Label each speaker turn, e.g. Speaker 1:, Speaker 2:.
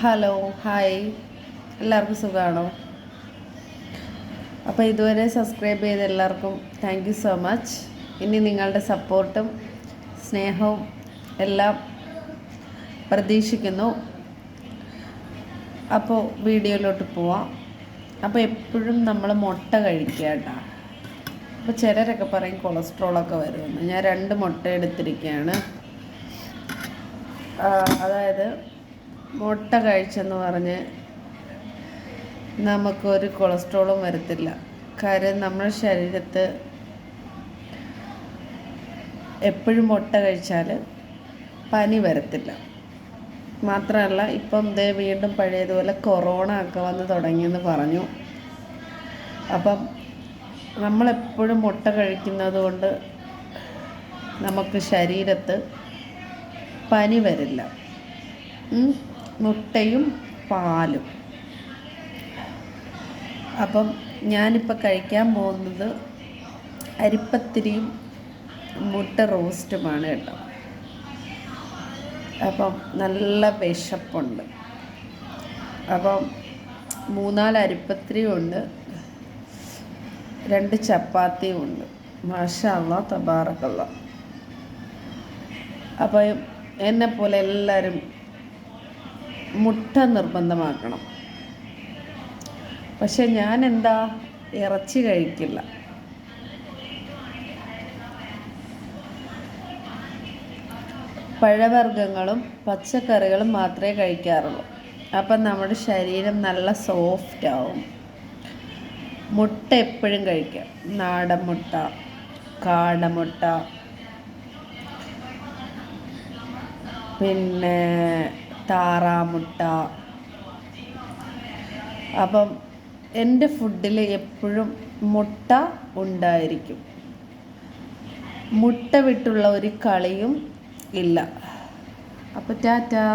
Speaker 1: Hello hi, എല്ലാവർക്കും സുഖമാണോ? അപ്പോൾ ഇതുവരെ സബ്സ്ക്രൈബ് ചെയ്ത എല്ലാവർക്കും താങ്ക് യു സോ മച്ച്. ഇനി നിങ്ങളുടെ സപ്പോർട്ടും സ്നേഹവും എല്ലാം പ്രതീക്ഷിക്കുന്നു. അപ്പോൾ വീഡിയോയിലോട്ട് പോവാം. അപ്പോൾ എപ്പോഴും നമ്മൾ മുട്ട കഴിക്കുക കേട്ടോ. അപ്പോൾ ചിലരൊക്കെ പറയും കൊളസ്ട്രോളൊക്കെ വരുമെന്ന്. ഞാൻ 2 മുട്ട എടുത്തിരിക്കുകയാണ്. അതായത് മുട്ട കഴിച്ചെന്ന് പറഞ്ഞ് നമുക്കൊരു കൊളസ്ട്രോളും വരത്തില്ല. കാര്യം നമ്മുടെ ശരീരത്ത് എപ്പോഴും മുട്ട കഴിച്ചാൽ പനി വരത്തില്ല. മാത്രമല്ല, ഇപ്പം വീണ്ടും പഴയതുപോലെ കൊറോണ ഒക്കെ വന്ന് തുടങ്ങിയെന്ന് പറഞ്ഞു. അപ്പം നമ്മളെപ്പോഴും മുട്ട കഴിക്കുന്നത് കൊണ്ട് നമുക്ക് ശരീരത്ത് പനി വരില്ല. മുട്ടയും പാലും. അപ്പം ഞാനിപ്പോൾ കഴിക്കാൻ പോകുന്നത് അരിപ്പത്തിരിയും മുട്ട റോസ്റ്റുമാണ് കേട്ടോ. അപ്പം നല്ല വിശപ്പുണ്ട്. അപ്പം 3-4 അരിപ്പത്തിരിയും ഉണ്ട്, 2 ചപ്പാത്തിയും ഉണ്ട്. മാഷാ അല്ലാഹ് തബാറക്കല്ലാഹ്. അപ്പോൾ എന്നെപ്പോലെ എല്ലാവരും മുട്ട നിർബന്ധമാക്കണം. പക്ഷെ ഞാൻ ഇറച്ചി കഴിക്കില്ല. പഴവർഗ്ഗങ്ങളും പച്ചക്കറികളും മാത്രമേ കഴിക്കാറുള്ളൂ. അപ്പം നമ്മുടെ ശരീരം നല്ല സോഫ്റ്റ് ആവും. മുട്ട എപ്പോഴും കഴിക്കാം. നാടൻ മുട്ട, കാടമുട്ട, പിന്നെ താറാമുട്ട. അപ്പം എൻ്റെ ഫുഡിൽ എപ്പോഴും മുട്ട ഉണ്ടായിരിക്കും. മുട്ട വിട്ടുള്ള ഒരു കളിയും ഇല്ല. അപ്പോൾ ടാറ്റാ.